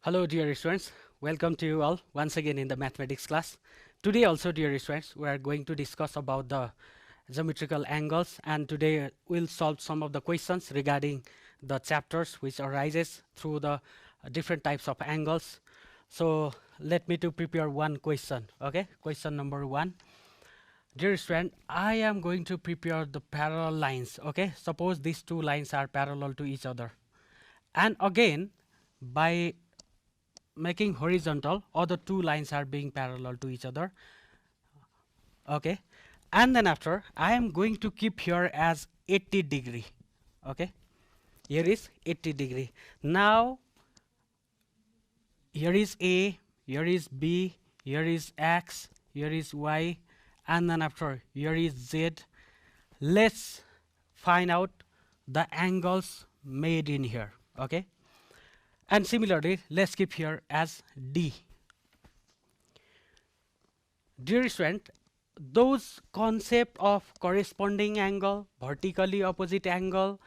Hello dear students, welcome to you all once again in the mathematics class. Today also dear students, we are going to discuss about the geometrical angles, and today we'll solve some of the questions regarding the chapters which arises through the different types of angles. So let me to prepare one question. Okay, question number 1. Dear student, I am going to prepare the parallel lines. Okay, suppose these two lines are parallel to each other, and again by making horizontal, other two lines are being parallel to each other. Okay, and then after I am going to keep here as 80 degree. Okay, here is 80 degree. Now here is A, here is B, here is X, here is Y, and then after here is Z. Let's find out the angles made in here. Okay, and similarly let's keep here as D. Dear student, those concept of corresponding angle, vertically opposite angle,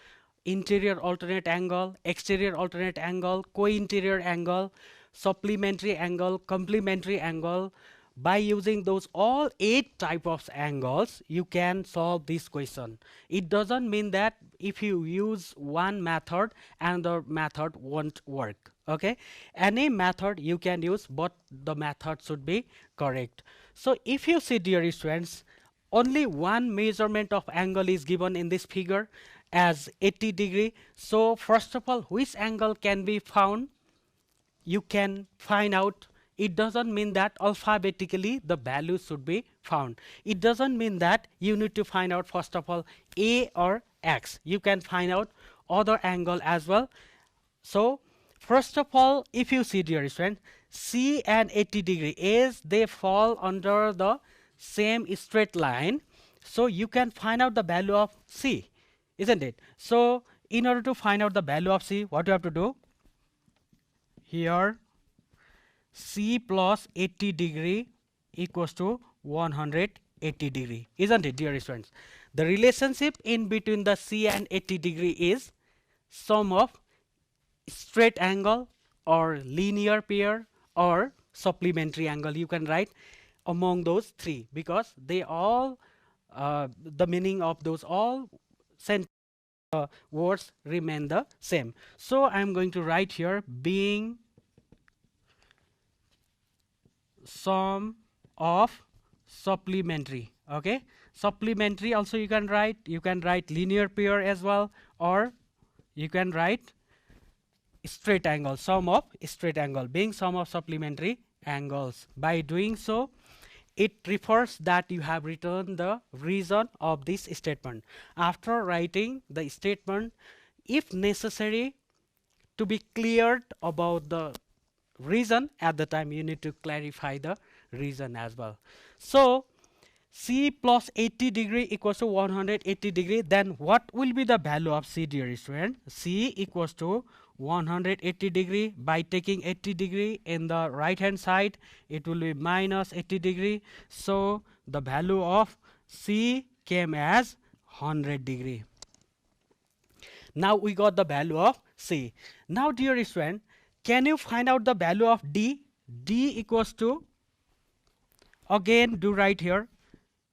interior alternate angle, exterior alternate angle, co-interior angle, supplementary angle, complementary angle, by using those all 8 type of angles you can solve this question. It doesn't mean that if you use one method another method won't work. Okay, any method you can use, but the method should be correct. So if you see dear students, only one measurement of angle is given in this figure as 80 degree. So first of all, which angle can be found, you can find out. It doesn't mean that alphabetically the value should be found. It doesn't mean that you need to find out first of all A or X. You can find out other angle as well. So first of all, if you see dear student, C and 80 degree is they fall under the same straight line, so you can find out the value of C, isn't it? So in order to find out the value of C, what you have to do here, C plus 80 degree equals to 180 degree, isn't it dear students? The relationship in between the C and 80 degree is sum of straight angle or linear pair or supplementary angle. You can write among those three because they all the meaning of those all words remain the same. So I am going to write here being sum of supplementary. Okay, supplementary also you can write linear pair as well, or you can write straight angle, sum of straight angle being sum of supplementary angles. By doing so, it refers that you have written the reason of this statement. After writing the statement, if necessary to be cleared about the reason, at the time you need to clarify the reason as well. So C plus 80 degree equals to 180 degree. Then what will be the value of C dear student? C equals to 180 degree. By taking 80 degree in the right hand side, it will be minus 80 degree. So the value of C came as 100 degree. Now we got the value of C. Now dear student, can you find out the value of D? D equals to, again do right here,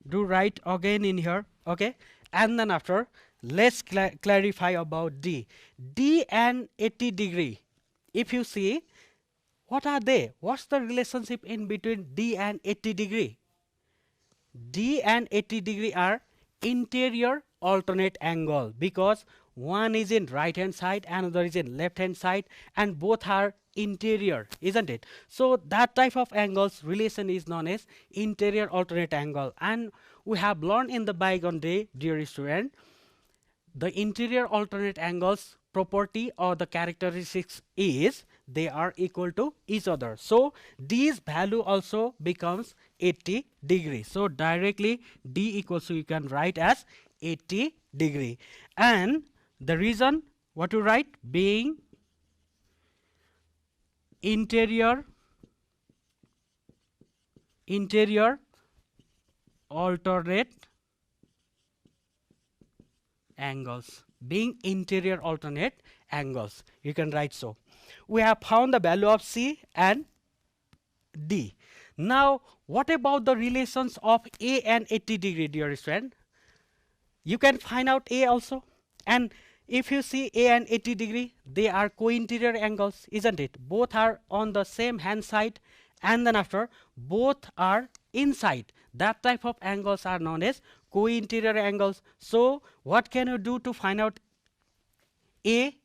do right again in here. Okay, and then after let's clarify about D. D and 80 degree, if you see, what are they? What's the relationship in between D and 80 degree? D and 80 degree are interior alternate angle, because one is in right hand side, another is in left hand side, and both are interior, isn't it? So that type of angles relation is known as interior alternate angle. And we have learned in the bygone day, dear student, the interior alternate angles property or the characteristics is they are equal to each other. So D's value also becomes 80 degree. So directly D equals to, you can write as 80 degree. And the reason what to write, being interior alternate angles, being interior alternate angles, you can write so. we have found the value of C and D. Now, what about the relations of A and 80 degree, dear student? You can find out A also. And if you see A and 80 degree, they are co-interior angles, isn't it? Both are on the same hand side, and then after both are inside. That type of angles are known as co-interior angles. So what can you do to find out A?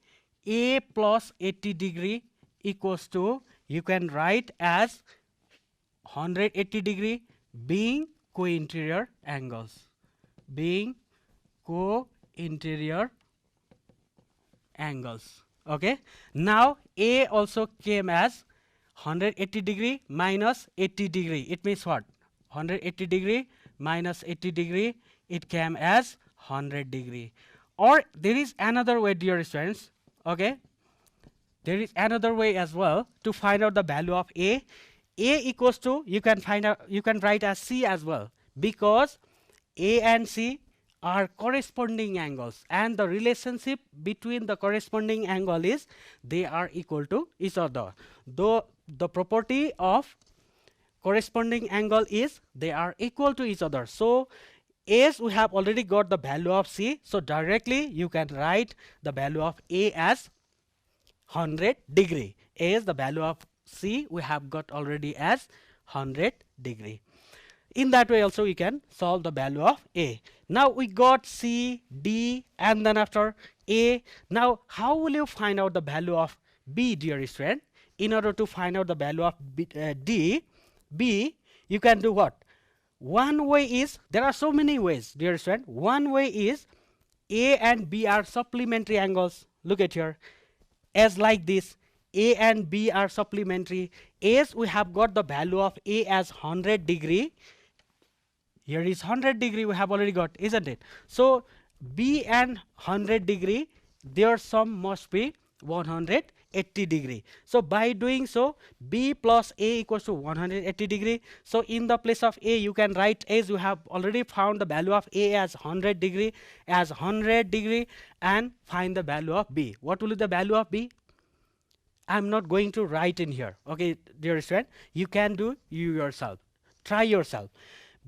A plus 80 degree equals to, you can write as 180 degree being co-interior angles, being co-interior angles. Okay, now A also came as 180 degree minus 80 degree. It means what? 180 degree minus 80 degree, it came as 100 degree. Or there is another way, dear students. Okay, there is another way as well to find out the value of A. A equals to, you can find out, you can write as C as well, because A and C are corresponding angles, and the relationship between the corresponding angle is they are equal to each other. Though the property of corresponding angle is they are equal to each other. So as we have already got the value of C, so directly you can write the value of A as 100 degree, as the value of C we have got already as 100 degree. In that way also we can solve the value of A. Now we got C, D, and then after A. Now how will you find out the value of B, dear student? In order to find out the value of B, you can do what? One way is, there are so many ways, dear student. One way is A and B are supplementary angles. Look at here. As like this, A and B are supplementary. As we have got the value of A as 100 degree, here is 100 degree we have already got, isn't it? So B and 100 degree, their sum must be 180 degree. So by doing so, B plus A equals to 180 degree. So in the place of A, you can write, as you have already found the value of A as 100 degree, as 100 degree, and find the value of B. What will be the value of B? I'm not going to write in here. Okay, dear student, you can do you yourself. Try yourself.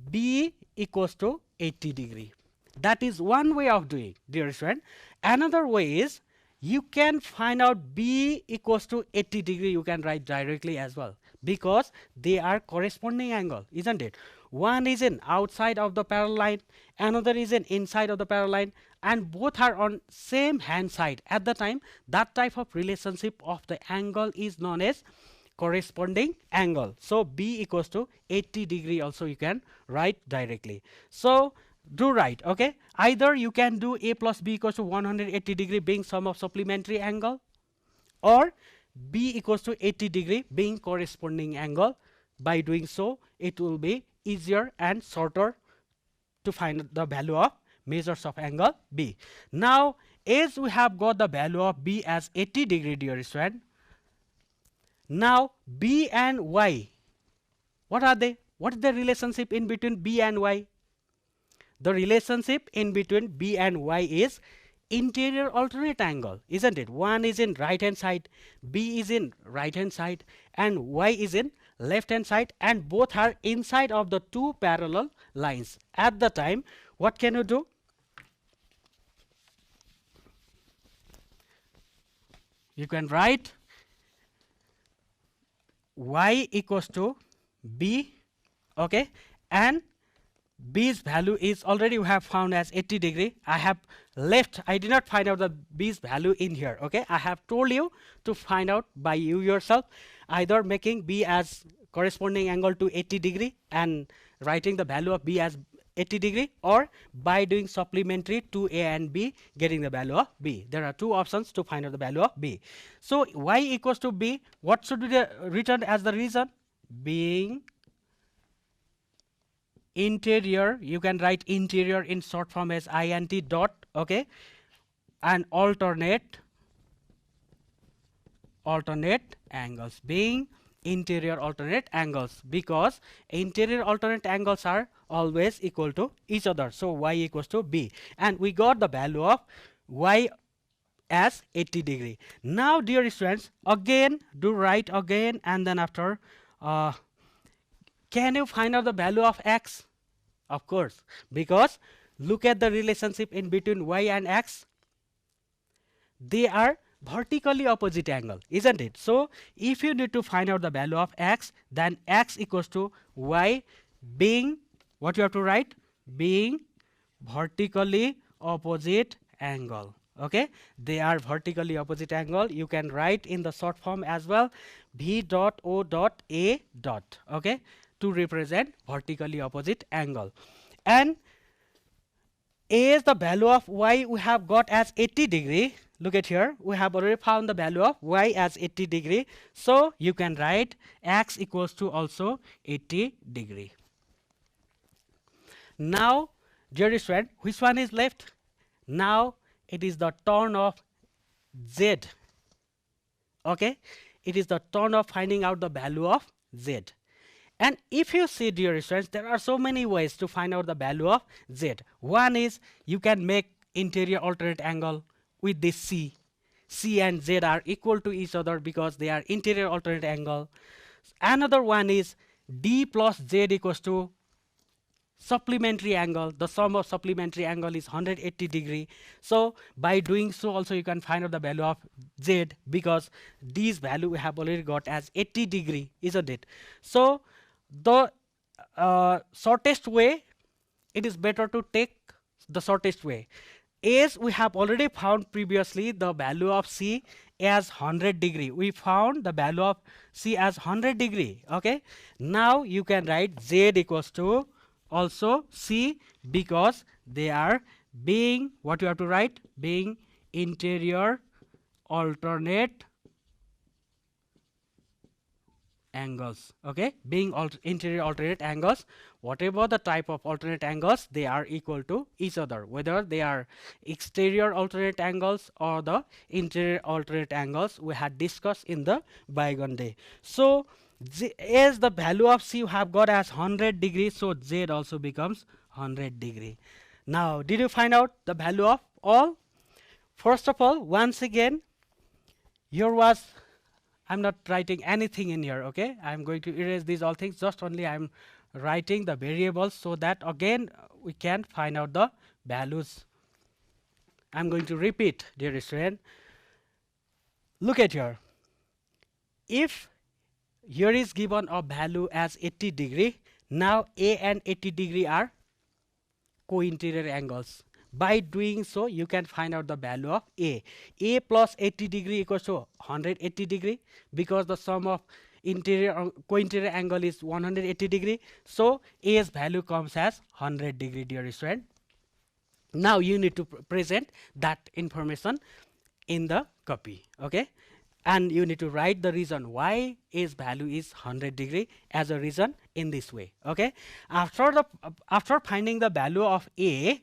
B equals to 80 degree. That is one way of doing, dear student. Another way is, you can find out B equals to 80 degree. You can write directly as well, because they are corresponding angle, isn't it? One is in outside of the parallel line, another is in inside of the parallel line, and both are on same hand side. At the time, that type of relationship of the angle is known as corresponding angle. So B equals to 80 degree also you can write directly. So do write, okay? Either you can do A plus B equals to 180 degree being sum of supplementary angle, or B equals to 80 degree being corresponding angle. By doing so, it will be easier and shorter to find the value of measures of angle B. Now, as we have got the value of B as 80 degree, dear student, now B and Y, what are they? What is the relationship in between B and Y? The relationship in between B and Y is interior alternate angle, isn't it? One is in right hand side, B is in right hand side, and Y is in left hand side, and both are inside of the two parallel lines. At the time, what can you do? You can write Y equals to B, okay, and B's value is already we have found as 80 degree. I have left, I did not find out the B's value in here, okay. I have told you to find out by you yourself, either making B as corresponding angle to 80 degree and writing the value of B as 80 degree, or by doing supplementary to A and B, getting the value of B. There are two options to find out the value of B. So Y equals to B, what should be written as the reason? Being interior, you can write interior in short form as INT dot, okay, and alternate angles, being interior alternate angles, because interior alternate angles are always equal to each other. So Y equals to B, and we got the value of Y as 80 degree. Now dear students, again do write again, and then after can you find out the value of x? Of course, because look at the relationship in between y and x. They are vertically opposite angle, isn't it? So if you need to find out the value of x, then x equals to y being, what you have to write, being vertically opposite angle. Okay, they are vertically opposite angle. You can write in the short form as well, v dot o dot a dot, okay, to represent vertically opposite angle. And a is the value of y we have got as 80 degree. Look at here, we have already found the value of y as 80 degree. So you can write x equals to also 80 degree. Now dear student, which one is left? Now it is the turn of z. Okay, it is the turn of finding out the value of z. And if you see dear students, there are so many ways to find out the value of z. One is you can make interior alternate angle with this c. C and z are equal to each other because they are interior alternate angle. Another one is d plus z equals to supplementary angle. The sum of supplementary angle is 180 degree. So by doing so also you can find out the value of z, because d's value we have already got as 80 degree, isn't it? So the shortest way, it is better to take the shortest way. As we have already found previously the value of c as 100 degree. We found the value of c as 100 degree. Okay. Now you can write z equals to also c, because they are being, what you have to write, being interior alternate angles. Okay, being interior alternate angles, whatever the type of alternate angles, they are equal to each other, whether they are exterior alternate angles or the interior alternate angles we had discussed in the bygone day. So as the value of c you have got as 100 degrees, so z also becomes 100 degree. Now did you find out the value of all? First of all, once again, here was, I'm not writing anything in here, okay? I'm going to erase these all things, just only I'm writing the variables so that again we can find out the values. I'm going to repeat, dear student. Look at here. If here is given a value as 80 degree, now a and 80 degree are co-interior angles. By doing so, you can find out the value of a. A plus 80 degree equals to 180 degree, because the sum of interior co-interior angle is 180 degree. So a's value comes as 100 degree, dear student. Now you need to present that information in the copy, okay? And you need to write the reason why a's value is 100 degree as a reason in this way, okay? After finding the value of a,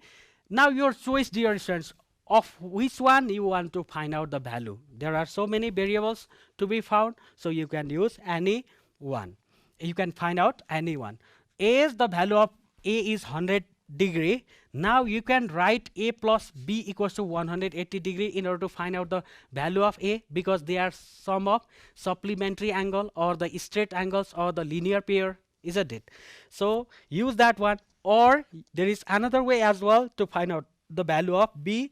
now your choice, dear students, of which one you want to find out the value. There are so many variables to be found, so you can use any one. You can find out any one. As the value of a is 100 degree, now you can write a plus b equals to 180 degree in order to find out the value of a, because they are sum of supplementary angle or the straight angles or the linear pair, isn't it? So use that one. Or there is another way as well to find out the value of b.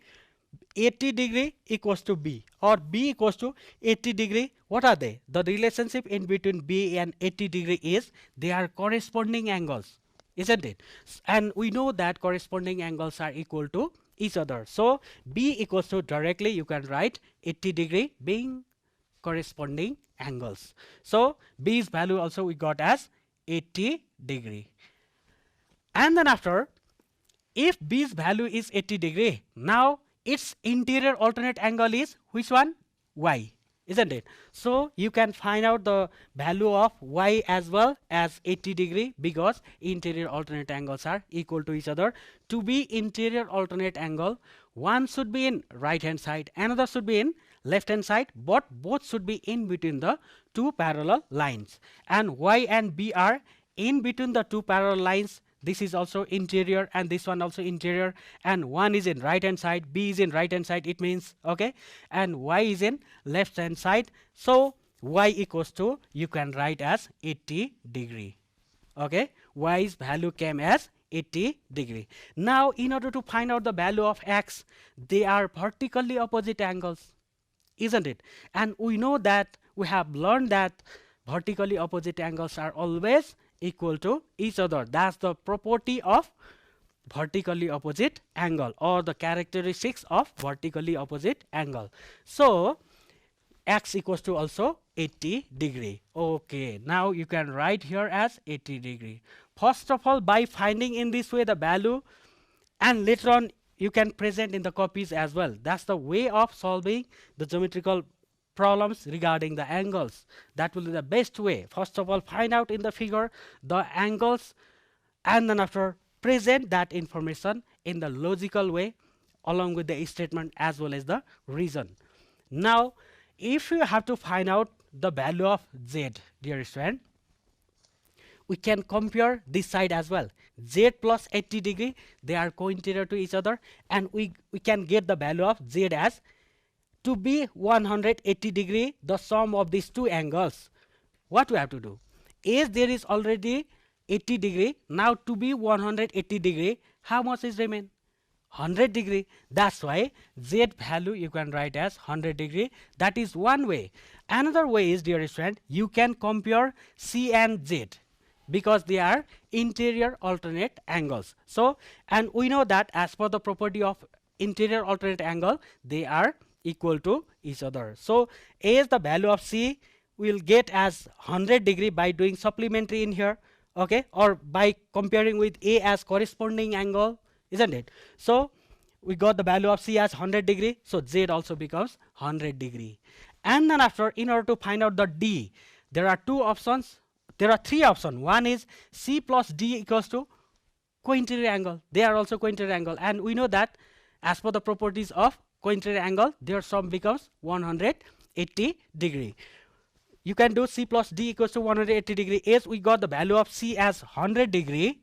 80 degree equals to b, or b equals to 80 degree. What are they? The relationship in between b and 80 degree is they are corresponding angles, isn't it? And we know that corresponding angles are equal to each other. So b equals to, directly you can write 80 degree being corresponding angles. So b's value also we got as 80 degree. And then after, if b's value is 80 degree, now its interior alternate angle is which one? Y, isn't it? So you can find out the value of y as well as 80 degree, because interior alternate angles are equal to each other. To be interior alternate angle, one should be in right hand side, another should be in left hand side, but both should be in between the two parallel lines. And y and b are in between the two parallel lines. this is also interior and this one also interior, and 1 is in right hand side, B is in right hand side, it means, okay, and Y is in left hand side. So Y equals to, you can write as 80 degree. Okay, Y's value came as 80 degree. Now in order to find out the value of X, they are vertically opposite angles, isn't it? And we know that, we have learned that vertically opposite angles are always equal to each other. That's the property of vertically opposite angle, or the characteristics of vertically opposite angle. So X equals to also 80 degree. Okay, now you can write here as 80 degree. First of all, by finding in this way the value, and later on you can present in the copies as well. That's the way of solving the geometrical problems regarding the angles. That will be the best way. First of all, find out in the figure the angles, and then after present that information in the logical way along with the statement as well as the reason. Now if you have to find out the value of Z, dear student, we can compare this side as well. Z plus 80 degree, they are co-interior to each other, and we can get the value of Z as to be 180 degree, the sum of these two angles. What we have to do? As there is already 80 degree, now to be 180 degree, how much is remain? 100 degree. That's why Z value you can write as 100 degree. That is one way. Another way is, dear student, you can compare C and Z because they are interior alternate angles. So, and we know that as per the property of interior alternate angle, they are equal to each other. So as the value of C will get as 100 degree by doing supplementary in here, okay, or by comparing with A as corresponding angle, isn't it? So we got the value of C as 100 degree, so Z also becomes 100 degree. And then after, in order to find out the D, there are two options. There are three options. One is C plus D equals to co-interior angle. They are also co-interior angle, and we know that as per the properties of co-interior angle, their sum becomes 180 degree. You can do C plus D equals to 180 degree. As we got the value of C as 100 degree,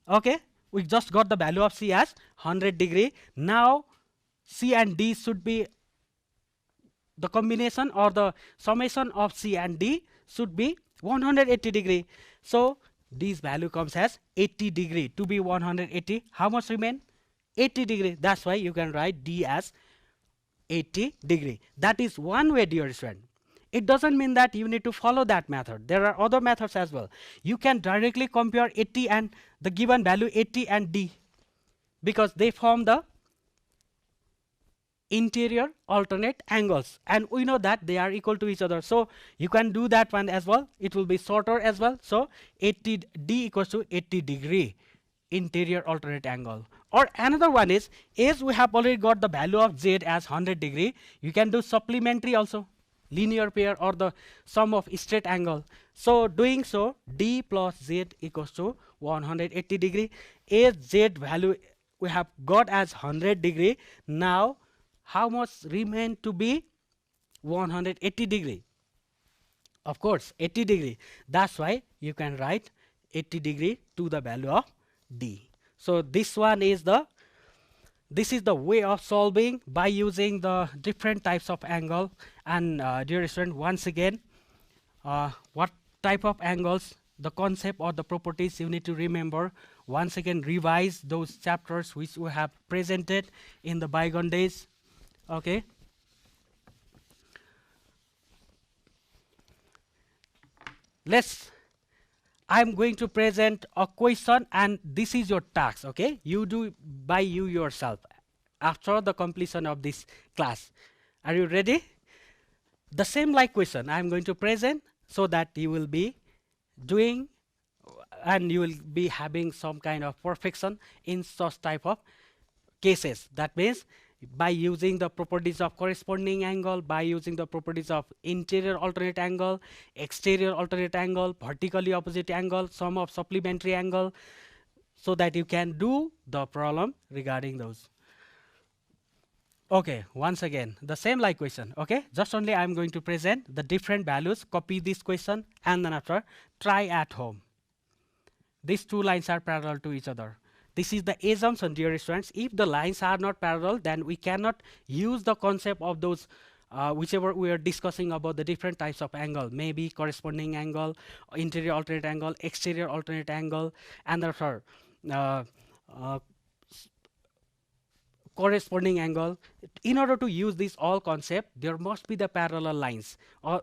okay, we just got the value of C as 100 degree. Now C and D should be the combination, or the summation of C and D should be 180 degree. So D's value comes as 80 degree. To be 180, how much remain? 80 degree. That's why you can write D as 80 degree. That is one way, dear student. It doesn't mean that you need to follow that method. There are other methods as well. You can directly compare 80 and the given value 80 and D, because they form the interior alternate angles, and we know that they are equal to each other. So you can do that one as well. It will be shorter as well. So 80 D equals to 80 degree interior alternate angle. Or another one is, as we have already got the value of Z as 100 degree, you can do supplementary also, linear pair or the sum of straight angle. So doing so, D plus Z equals to 180 degree. As Z value we have got as 100 degree, now how much remain to be 180 degree? Of course 80 degree. That's why you can write 80 degree to the value of D. So this one is the, this is the way of solving by using the different types of angle. And dear student, once again, what type of angles, the concept or the properties you need to remember. Once again, revise those chapters which we have presented in the bygone days. Okay. I'm going to present a question, and this is your task. Okay, you do by you yourself after the completion of this class. Are you ready? The same like question I'm going to present, so that you will be doing and you will be having some kind of perfection in such type of cases. That means by using the properties of corresponding angle, by using the properties of interior alternate angle, exterior alternate angle, vertically opposite angle, sum of supplementary angle, so that you can do the problem regarding those. Okay, once again, the same like question. Okay, just only I'm going to present the different values, copy this question, and then after try at home. these two lines are parallel to each other. This is the assumption, dear students. If the lines are not parallel, then we cannot use the concept of those whichever we are discussing about the different types of angle, maybe corresponding angle, interior alternate angle, exterior alternate angle, and the third corresponding angle. In order to use this all concept, there must be the parallel lines. Or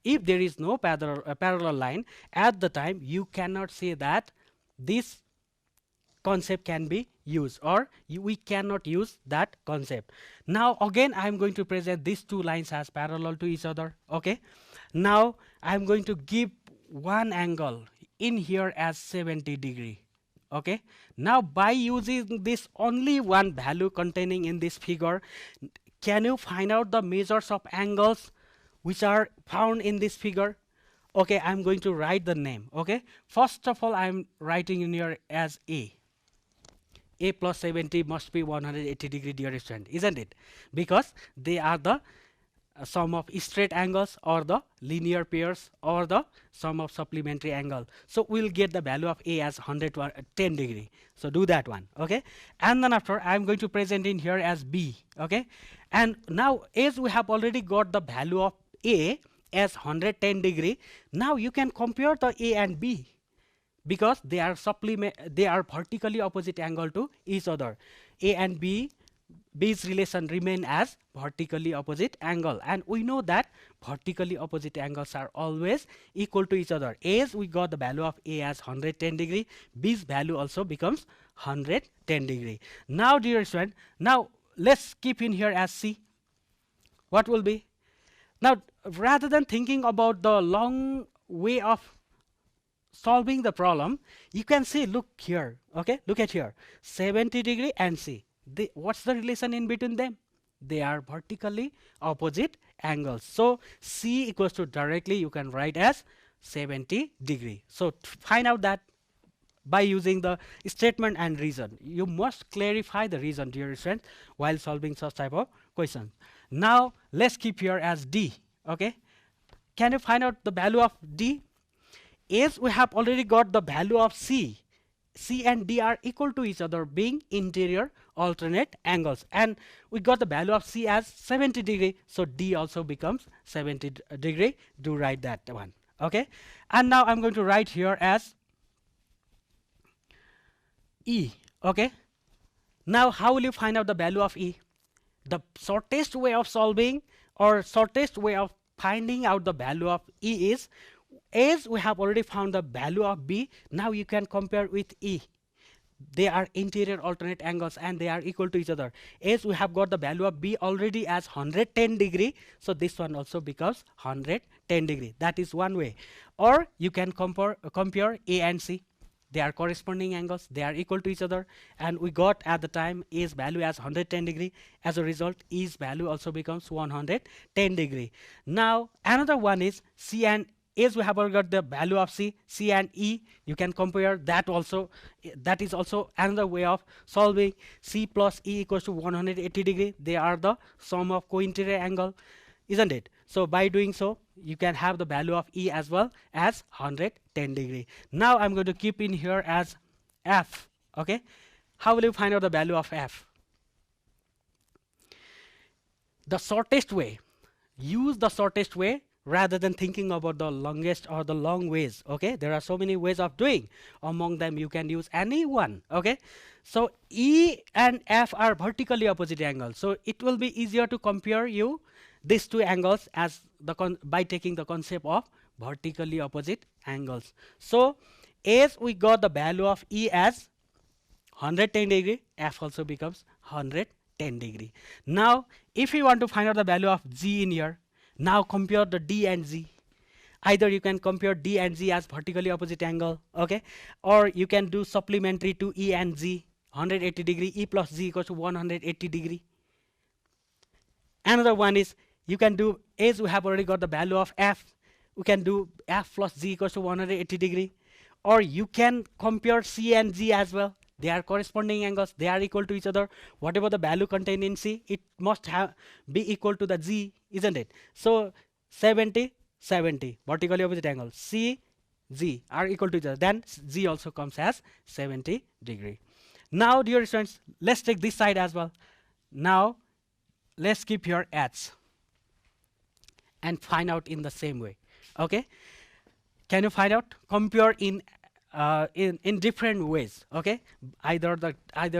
if there is no parallel line, at the time you cannot say that this concept can be used, or we cannot use that concept. Now again I am going to present these two lines as parallel to each other. Okay, now I am going to give one angle in here as 70 degree. Okay, now by using this only one value containing in this figure, can you find out the measures of angles which are found in this figure? Okay, I'm going to write the name. Okay, first of all I'm writing in here as A plus 70 must be 180 degree, dear student, isn't it? Because they are the sum of straight angles or the linear pairs or the sum of supplementary angle. So we'll get the value of A as 110 degree. So do that one. Okay, and then after I'm going to present in here as B. Okay, and now as we have already got the value of A as 110 degree, now you can compare the A and B, because they are vertically opposite angle to each other. A and B's relation remain as vertically opposite angle, and we know that vertically opposite angles are always equal to each other. As we got the value of A as 110 degree, B's value also becomes 110 degree. Now dear student, now let's keep in here as C. What will be? Now rather than thinking about the long way of solving the problem, you can see, look here. Okay, look at here, 70 degree and C. What's the relation in between them? They are vertically opposite angles. So C equals to, directly you can write as 70 degree. So find out that by using the statement and reason. You must clarify the reason, dear students, while solving such type of questions. Now let's keep here as D. Okay, can you find out the value of D? As we have already got the value of C, C and D are equal to each other, being interior alternate angles, and we got the value of C as 70 degree, so D also becomes 70 degree. Do write that one. Okay, and now I'm going to write here as E. Okay, now how will you find out the value of E? The shortest way of solving, or shortest way of finding out the value of E is, as we have already found the value of B, now you can compare with E. They are interior alternate angles and they are equal to each other. As we have got the value of B already as 110 degree, so this one also becomes 110 degree. That is one way. Or you can compare A and C. They are corresponding angles, they are equal to each other, and we got at the time A's value as 110 degree. As a result, E's value also becomes 110 degree. Now another one is C and, as we have got the value of C and E, you can compare that also. That is also another way of solving. C plus E equals to 180 degree. They are the sum of co-interior angle, isn't it? So by doing so, you can have the value of E as well as 110 degree. Now I'm going to keep in here as F. Okay, how will you find out the value of F? The shortest way, use the shortest way rather than thinking about the longest or the long ways. Okay, there are so many ways of doing. Among them you can use any one. Okay, so E and F are vertically opposite angles, so it will be easier to compare you these two angles as by taking the concept of vertically opposite angles. So as we got the value of E as 110 degree, F also becomes 110 degree. Now if you want to find out the value of G in here, now compare the D and Z. Either you can compare D and Z as vertically opposite angle, okay, or you can do supplementary to E and Z, 180 degree. E plus Z equals to 180 degree. Another one is, you can do, as we have already got the value of F, we can do F plus Z equals to 180 degree. Or you can compare C and Z as well. They are corresponding angles, they are equal to each other. Whatever the value contained in C, it must be equal to the Z, isn't it? So 70 70 vertically opposite angle, C Z are equal to each other, then Z also comes as 70 degree. Now dear students, let's take this side as well. Now let's keep here H and find out in the same way. Okay, can you find out? Compare in different ways. Okay, either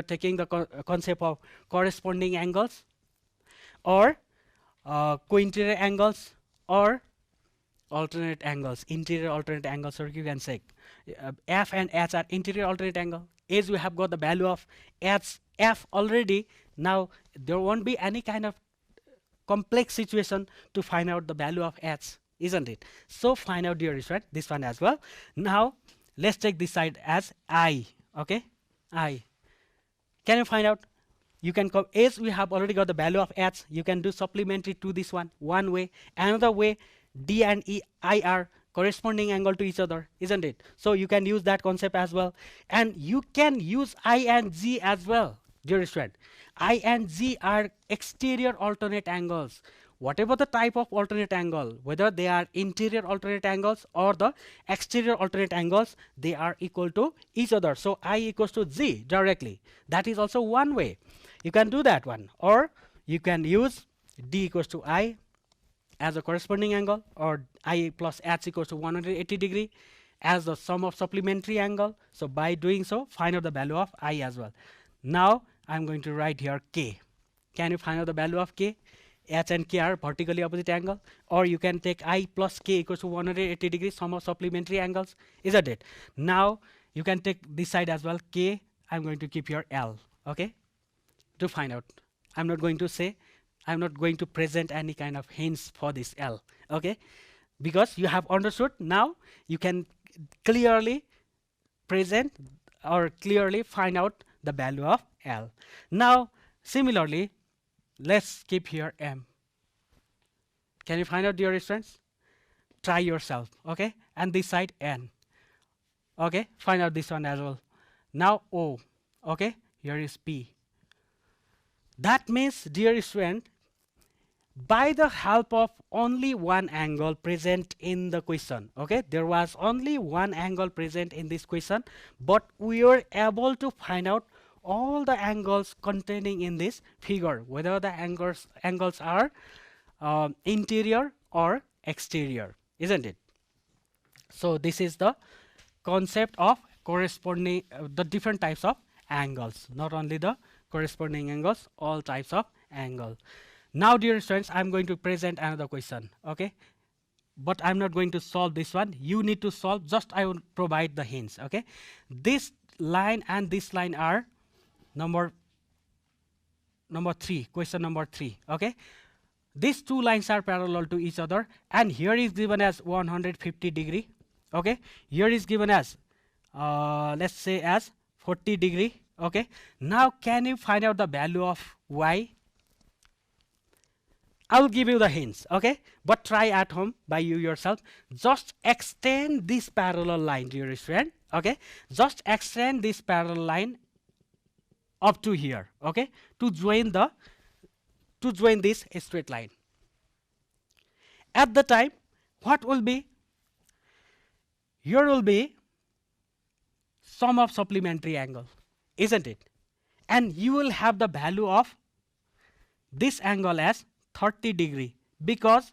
taking the concept of corresponding angles, or co-interior angles, or alternate angles, interior alternate angles, or you can say F and H are interior alternate angle. As we have got the value of F already, now there won't be any kind of complex situation to find out the value of H, isn't it? So find out dear student this one as well. Now let's take this side as I. Okay, I. Can you find out? You can come, as we have already got the value of H, you can do supplementary to this one way. Another way, D and I are corresponding angle to each other, isn't it? So you can use that concept as well, and you can use I and Z as well, dear student. I and Z are exterior alternate angles. Whatever the type of alternate angle, whether they are interior alternate angles or the exterior alternate angles, they are equal to each other. So I equals to Z directly. That is also one way. You can do that one, or you can use D equals to I as a corresponding angle, or I plus H equals to 180 degree as the sum of supplementary angle. So by doing so, find out the value of I as well. Now I'm going to write here K. Can you find out the value of K? H and K are vertically opposite angle, or you can take I plus K equals to 180 degrees, sum of supplementary angles, isn't it? Now you can take this side as well, K. I'm going to keep here L. Okay, to find out. I'm not going to present any kind of hints for this L. Okay, because you have understood. Now you can clearly present or clearly find out the value of L. Now similarly, let's keep here M. Can you find out dear students? Try yourself. Okay, and this side N. Okay, find out this one as well. Now O. Okay, here is P. That means dear student, by the help of only one angle present in the question, okay, there was only one angle present in this question, but we were able to find out all the angles containing in this figure, whether the angles are interior or exterior, isn't it? So this is the concept of corresponding the different types of angles, not only the corresponding angles, all types of angle. Now dear students, I'm going to present another question. Okay, but I'm not going to solve this one. You need to solve, just I will provide the hints. Okay, this line and this line are number 3, question number 3. Okay, these two lines are parallel to each other, and here is given as 150 degree. Okay, here is given as let's say as 40 degree. Okay, now can you find out the value of Y? I will give you the hints, okay, but try at home by you yourself. Just extend this parallel line, dear student. Okay, just extend this parallel line up to here. Okay, to join this straight line. At the time, what will be? Here will be sum of supplementary angle, isn't it? And you will have the value of this angle as 30 degree, because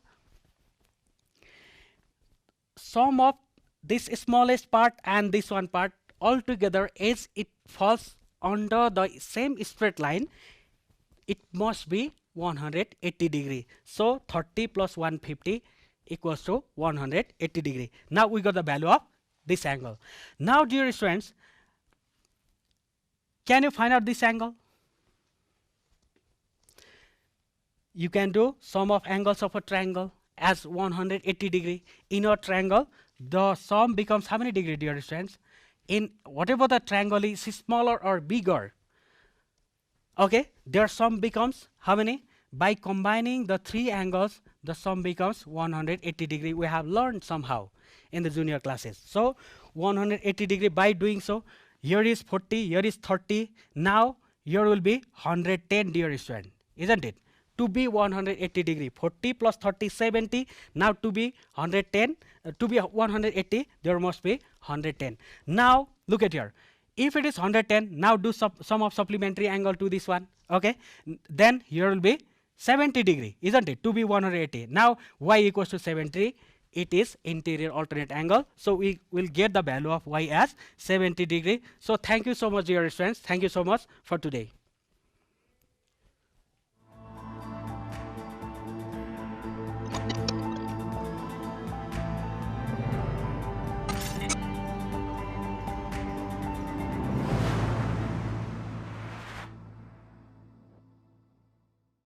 sum of this smallest part and this one part altogether, as it falls under the same straight line, it must be 180 degree. So 30 plus 150 equals to 180 degree. Now we got the value of this angle. Now dear students, can you find out this angle? You can do sum of angles of a triangle as 180 degree. In a triangle, the sum becomes how many degree, dear students? In whatever the triangle is smaller or bigger, okay, their sum becomes how many? By combining the three angles, the sum becomes 180 degree. We have learned somehow in the junior classes. So 180 degree, by doing so, here is 40, here is 30. Now here will be 110, dear student, isn't it? to be 180 degree. 40 plus 30, 70. Now to be 110, to be 180, there must be 110. Now look at here. If it is 110, now do sum of supplementary angle to this one. Okay, then here will be 70 degree, isn't it? To be 180. Now y equals to 70. It is interior alternate angle. So we will get the value of y as 70 degree. So thank you so much, dear students. Thank you so much for today.